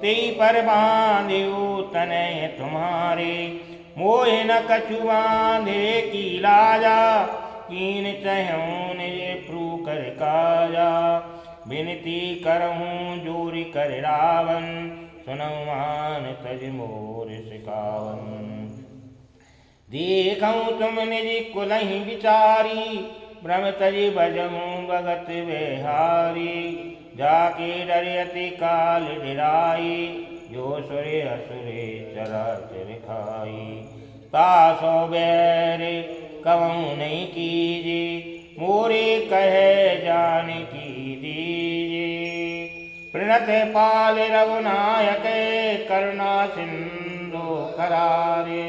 ते पर बांध्यो तनय तुम्हारे। मोहि न कछु बांधे की लाजा, कीन चहूँ निज प्रू कर काजा। विनती करहूँ जोरि कर रावण, सुनऊ मान तज मोर सिकावन। देखूं तुम निज कुलहि विचारी, भ्रम तजि बजहूँ भगत बेहारी। जाके डरियति काल डिराई, जो सुरे असुरे चराचर खाई। तासो बैर कवूँ नहीं कीजे, मोरे कहे जानकी दीजे। प्रणत पाल रघुनायक, करुणा सिंधु करारे।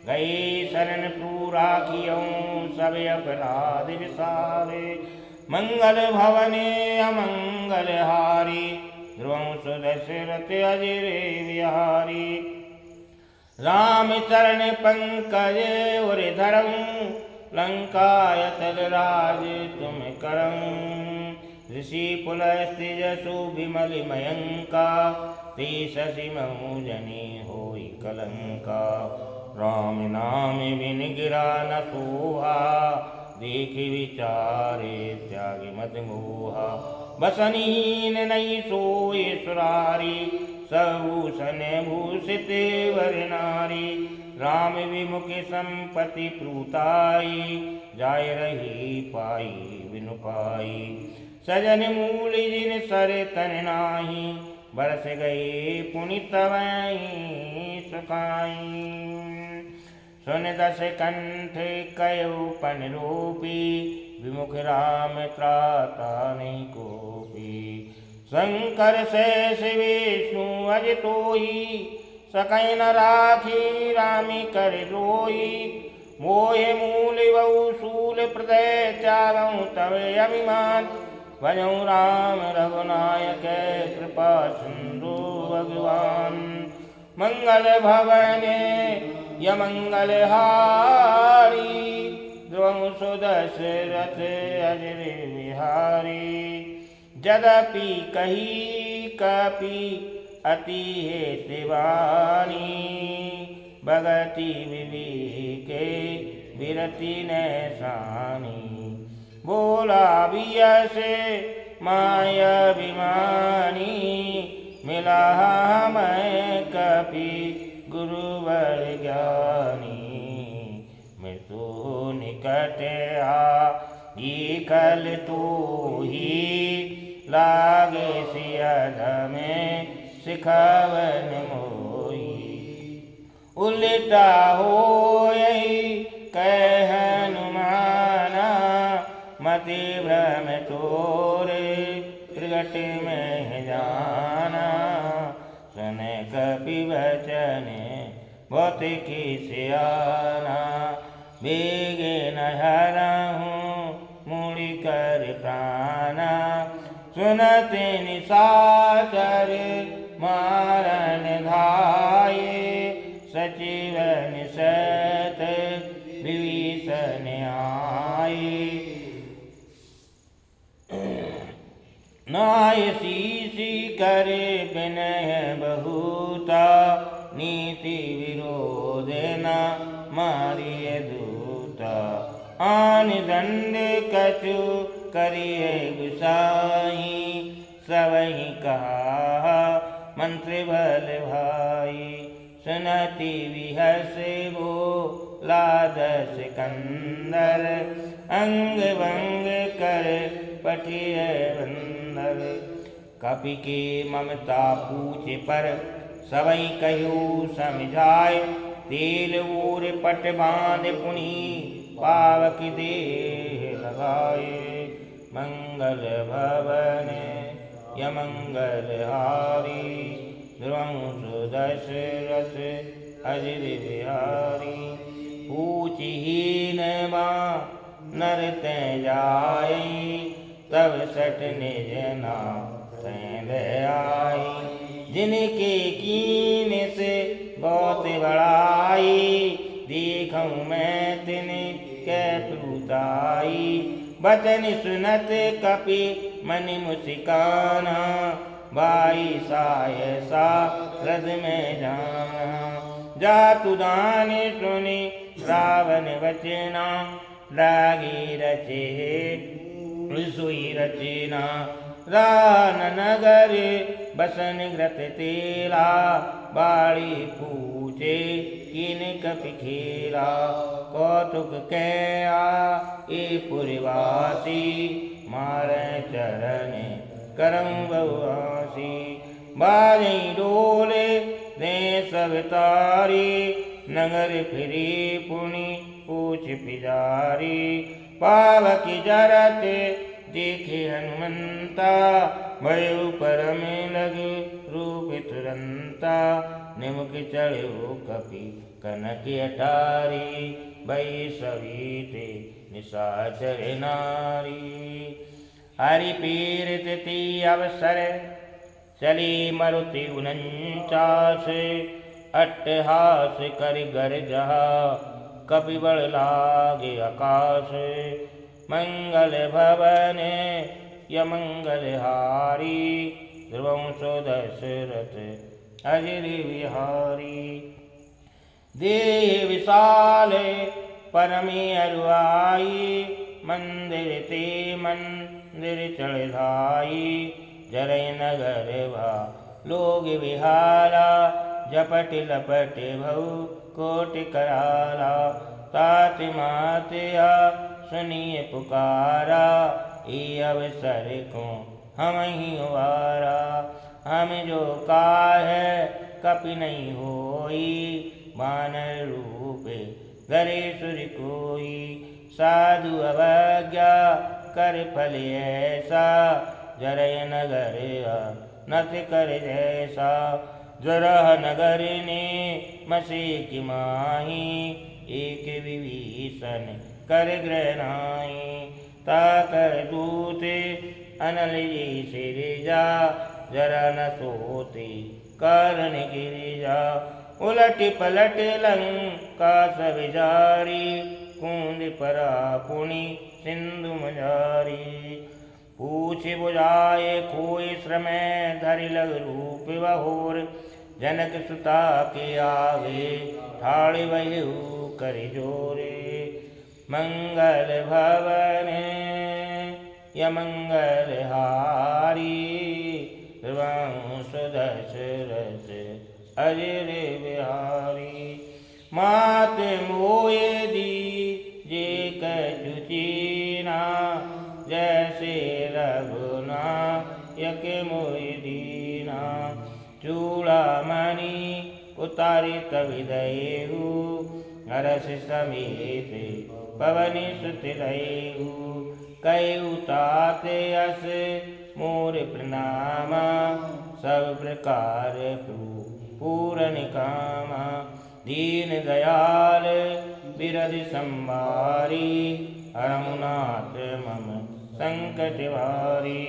गए शरण पूरा कियों सब अपराध विसारे। मंगल भवने अमंगल हारी, ध्रुवं सुदशरथ अजर बिहारी। राम चरण पंकज उर धरऊं, लंकायतल राज तुम करऊं। ऋषि पुलस्त्य जसु विमल मयंका, ते शशि महु जनि होई कलंका। राम नाम बिन गिरा न सोहा, देखि विचारे त्यागे मत मोहा। बसनीन नहीं सोए सुरारी, सबूषण भूषित वर नारी। राम विमुख संपत्ति प्रूताई, जाय रही पाई बिनु पाई। सजन मूल जिन सर तन नाही, बरस गए पुनि तवई सुखाई। सुन दस कंठ कयो पन रूपी, विमुख राम त्राता नहीं कोपी। शंकर शेष विष्णु अज तोई, सकय न राखी रामी कर जोई। मोहे मूल बहु शूल प्रदय, त्यागं तव अभिमान। भजऊँ राम रघुनायक, कृपा सिंधु भगवान। मंगल भवन यमंगल हारी, ध्रुवं सुदशरथ अजर बिहारी। यद्यपि कही कपि अति हेत वाणी, भगति विवेके विरति नैसानी। बोला बियस माया अभिमानी, मिला मैं कपि गुरुवर ज्ञानी। मृत्यु निकट आगी कल तो ही, लागे सियध में सिखावन मोई। उल्टा होई कह हनुमाना, मति भ्रम तोरे प्रगट में जाना। सुन कपि वचन बहुत की सियाना, बेगे न हरहूँ मूढ़ि कर प्राणा। सुनते निशाचर मारन धाये, सचिव निषत विभीषण आये। नाय शीशी करे विनय बहुता, नीति विरोध न मारिय दूता। आन दंड कछु करिए गुसाई, सबहि कहा मंत्र भल भाई। सुनति विहस बोला दस कंदर, अंग भंग कर पठिय बंदर। कपि के ममता पूछ पर, सबई कहो समझाए। तेल ओर पट बांध पुनि, पावक देह लगाए। मंगल भवन यमंगल हारी, ध्रुवं सुदशरथ अजर बिहारी। पूछहीन नर तै जाय, तब सठ निज नाथ आई। जिनके कीन से बहुत बड़ाई, देखूँ मैं तिन कै प्रूताई। बचन सुनत कपि मनि मुस्काना, भाई सायसा रद में जाना। जातु दान सुनि रावण वचना, लागी रचे सुई रचना। रान नगर बसन ग्रत तेला, बाड़ी पूछे किन कपि खेला। कौतुक कया ए पुरवासी, मारे चरण करम बहुआसी। बाजई डोले दे सब तारी, नगर फिरी पुनि पूछ पिजारी। पावक जरत देखे हनुमंता, भयो परम लगे रूप तुरंता। निमुख चढ़ो कपि कनक अटारी, भई सविते निशाचर नारी। हरि पीरत ती अवसर, चली मरुति 49। अट्टहास कर गर जहा, कपि बड़ लागे आकाश। मंगल भवन यमंगल हारी, ध्रुवं सुदशरथ अजर बिहारी। देह विशाल परमी अरुआई मंदिर ते मंदिर चढ़ाई जरय नगर भा लोग विहारा जपट लपट भऊ कोट कराला तात मातया सुनिए पुकारा ये अवसर को हम ही वारा हम जो का है कपि नहीं होई बानर रूपे गरे सुर कोई साधु अवज्ञा कर फल ऐसा जरय नगर नत कर जैसा जरह नगर ने मसे की माही एक विभीषण कर ग्रहणाई ताकर दूते अनल जी सिर जा जरा न सोते कारण गिरिजा उलट पलट लंका सब जारी कूंद परा पुनि सिंधु मजारी पूछ बुझाए खोए श्रम धरि लग रूप बहोर जनक सुता के आगे ठाड़ बहू कर जोरे मंगल भवन यमंगल हारी सुदशरथ अजर बिहारी मात मोए दी जे कचुचीना जैसे रघुना यक मोए दीना चूड़ामणि उतारित विदयु हरस समेत पवनि सुत दयु कयु तात यस मोर प्रणामा सब प्रकार पूरन कामा दीन दयाल बिरधि संवारी हरमुनाथ मम संकट वारी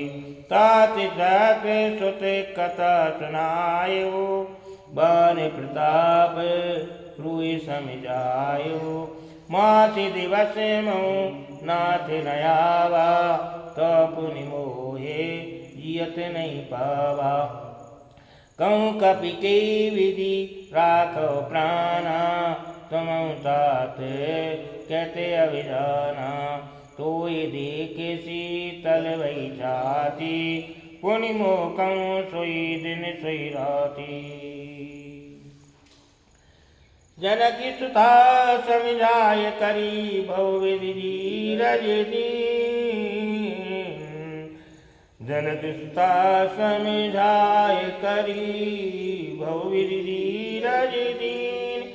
तात जग सुत कथा सुनायो बान प्रताप रुई समझायो मासी दिवस मऊ नाथ नयावा तो पुनि मोहे जियत नहीं पावा कहूँ कपि के विधि राखो प्राणा तुम तात कहते अभिजाना तो ये देख शीतल वही जाती पुनि मोह कहूँ सोई दिन सोई राती जनक सुता समझाय करी बहुविधि धीरज दीन जनक सुता समझाय करी बहुविधि धीरज दीन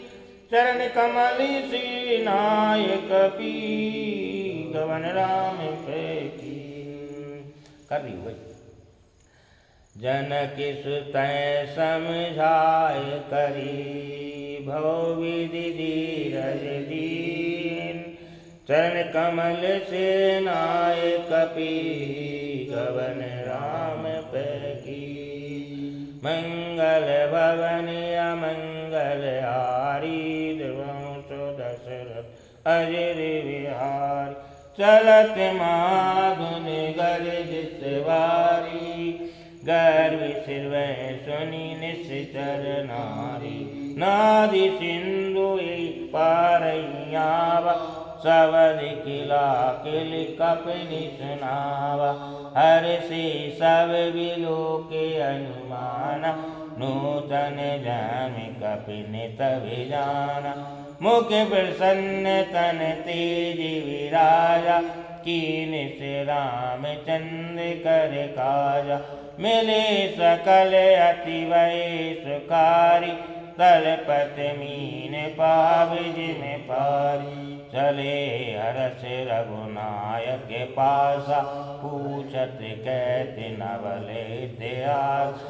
चरण कमल से नायक पी गवन राम की कर रही भाई जनक सुत समझाय करी भवविधि धीरज दीन चरण कमल से नायक पी गवन राम की मंगल भवन अमंगल हारी देवंशो दशरथ अजर विहारी चलत माधुन गर्ज सवारी गर्व सिर सुनी निश्चर नारी नादि सिंधु पारैयावा सवर किला किल कपनि सुनावा हर से सब बिलो के अनुमान नूतन जन कपिन तब जाना मुख प्रसन्न तन तेज विराजा कीन से राम चंद्र कर काजा मिले सकल अति वै सुखारी तलपत मीन पाव जिन पारी चले हरस रघुनायक के पासा पूछत कहते नवले इतिहास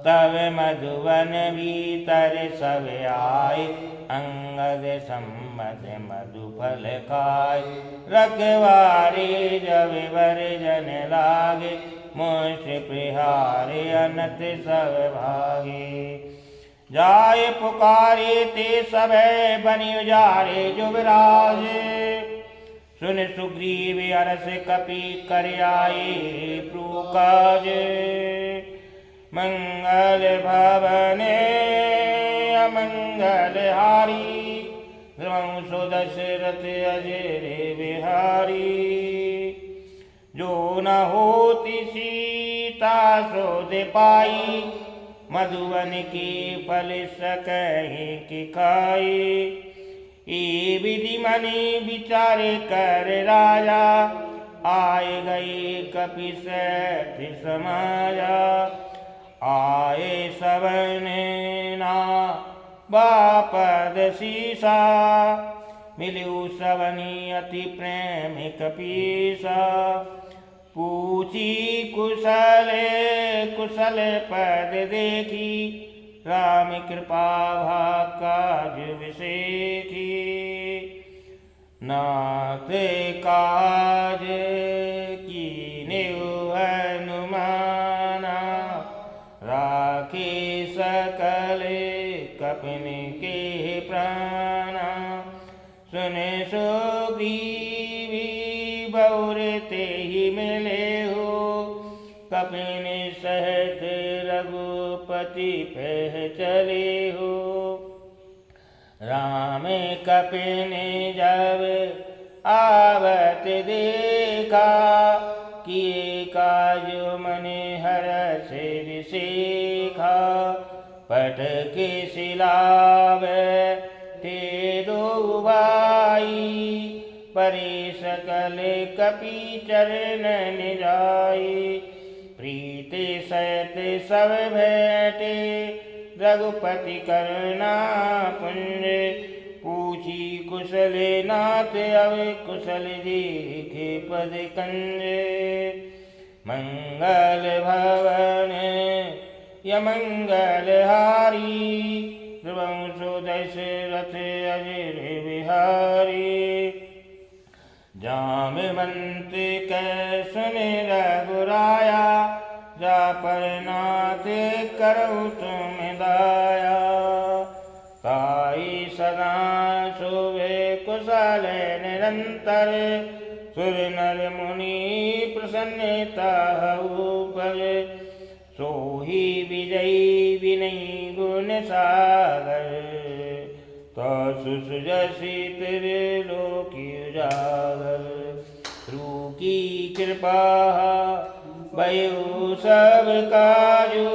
तब मधुवन भीतर सब आए अंगद सम्मत मधुफल खाए रखवारे जब वर्जन लागे मोश प्रहारे अनत सब भागे जाय पुकारे ते सब बनि उजारे जुबराज सुन सुग्रीव अरस कपि कर आए प्रूकाज मंगल भवन अमंगल हारी ध्रुवं सो दशरथ अजय बिहारी। जो न होती सीता सोध पाई, मधुवन की फल सकहि की खाई। ये विधि मनि विचारे कर राजा, आए गए कपिस समाया। आए सबने ना बापद सीसा, मिलु सबनी अति प्रेम कपीसा। पूछी कुशल कुशल पद देखी, राम कृपा भा काज विसेखी। नाथ काज कीन्हे हनुमाना, राखे सकल कपिन के प्राणा। सुने सुग्रीवी बहुर तेहि मिले हो, कपिन सहित रघुपति पह चले हो। राम कपिन जब आवत देखा, किए काज मन हर्ष विसेखा। पटक सिलाव ते दो भाई, परे सकल कपि चरण जाई। प्रीति सहित सब भेंटे, रघुपति करुणा पुंज। पूछी कुशल नाथ अब कुशल देखे पद कंज। मंगल भवन यमंगल हारी, ध्रुवं सो दशरथ अजय बिहारी। जामवंत कै सुन रघुराया, जा पर नाथ करऊ तुम दाया। ताई सदा शोभे कुशल निरंतर, सुर नर मुनि प्रसन्नता हऊ पर। सोही विजयी विनयी गुण सागर, तासु सुजसी त्रिलोकी उजागर। प्रभु की कृपा भयो सब काजो,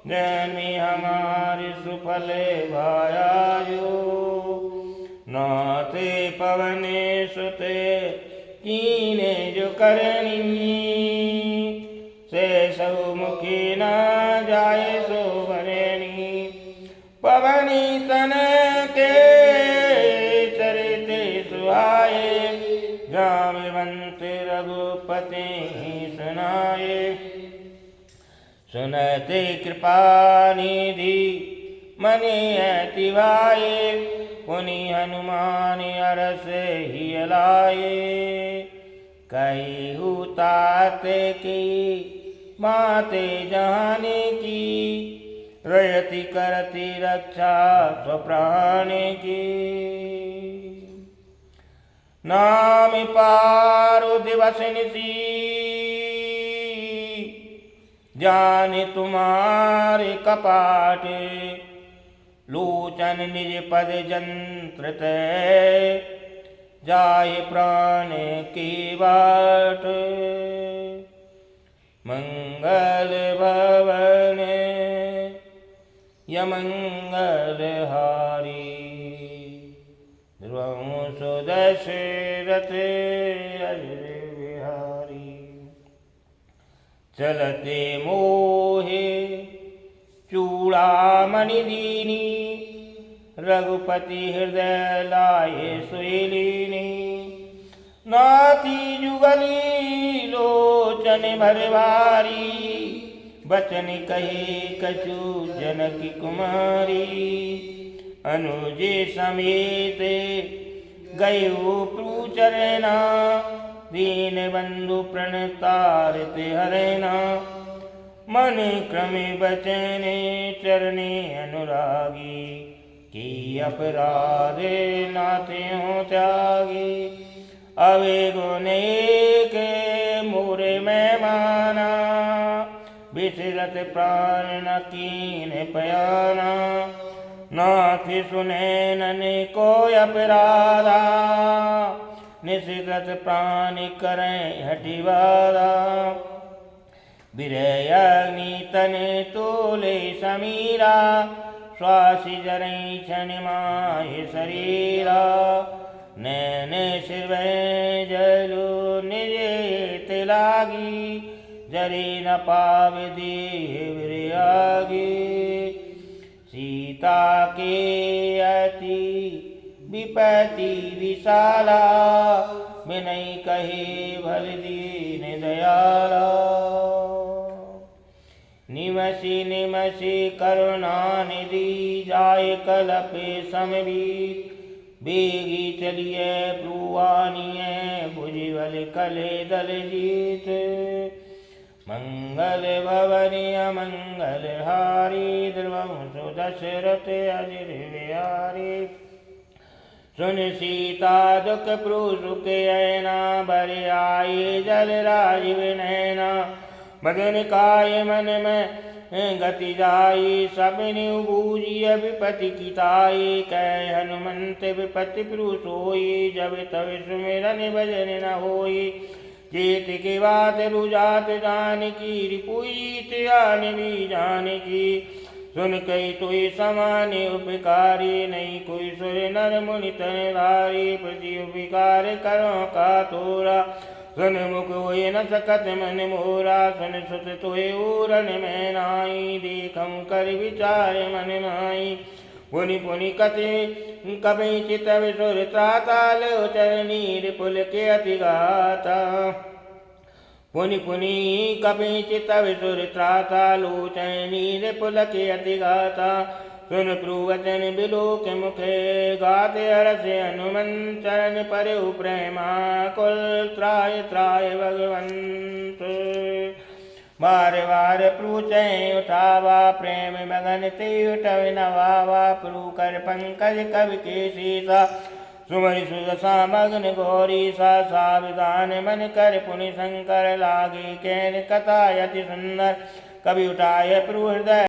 जन्मे हमारे सुफल भायाजो। नाथ पवन सुत कीने जो करनी, से सब मुखी न जाए सो भरणी। पवनी तन के चरित सुहाए, जामवंत रघुपति सुनाए। सुनते कृपा निधि मनि अति भाए, पुनि हनुमान अरस ही लाए। कहिहु तात की माते जाने की, रयति करति रक्षा स्वप्राण की। नाम पारु दिवस निशि, जाने तुम्हारे कपाट। लोचन निज पद जंत्र तय, जाए प्राण की बाट। मंगल भवन यमंगल हारी, ध्रुवं सो दशरथ अजय बिहारी। चलते मोहे चूड़ामणि दीनी, रघुपति हृदय लाए सुलीनी। नाथी जुगली लोचन भरवारी, बचन कहे कछु जनक कुमारी। अनुजे समेत गयो प्रचरना, दीन बंधु प्रणतारित हरना। मन क्रमे बचने चरणे अनुरागी, की अपराध नाथ्यों त्यागी। अवेगो नेक मोरे में माना, विचरत प्राण न कीन पयाना। नाथ सुने नन को अपराधा, निशिकृत प्राण करें हटिवादा। विरय अग्नि तन तोले समीरा, श्वासी जरई क्षण माहि शरीरा। नैन शिव जलु निज लागी, जरे न पावे देह विरागी। सीता के अति विपति विशाला, विनय कहे भल दीन दयाला। निमषि निमषि करुणा निधि, जाय कलपे समवीत। बेगी चलिए प्रुवानिये, भुजबल कले दल जीत। मंगल भवनि अमंगल हारी, द्रुवंशु दशरथ अजिर बिहारी। सुन सीता दुख प्रुसुख ऐना, बर आए जल राजीव नैना। बदन काय मन में गति जाई, सब बूझिय विपति किताई। कह हनुमंत विपति प्रुसोई, जब तब सुमिरन भजन न होई। चेत के बात रुजात जानकी, रिपुई आन भी जानकी। सुन कई तुई समान उपकारी, नहीं कोई सुर नर मुनि तन धारी। प्रति उपकार करो का तोरा, सुन मुख होय न सकत मन मोरा। सुन सुत तुय उरन में नाई, देखम कर विचार मन माई। पुनि पुनि कथे कभी चितव सुर त्राता, लो चरनी पुल के अति गाता। पुनि पुनि कभी चितव सुर त्राता, लोचनी पुल के अति गाता। सुन प्रुवचन बिलोक मुखे, गाते हरष हनुमंत। चरण परउ प्रेमाकुल, त्राय त्राय भगवंत। बार बार प्रुचै उठावा, प्रेम मगन ते उठव नवावा। प्रु कर पंकज कवि के सीसा, सुमरि सुदशा मग्न गौरी सा। साविधान मन कर पुनि शंकर, लागे कैन कथा अति सुंदर। कवि उठाय प्रु हृदय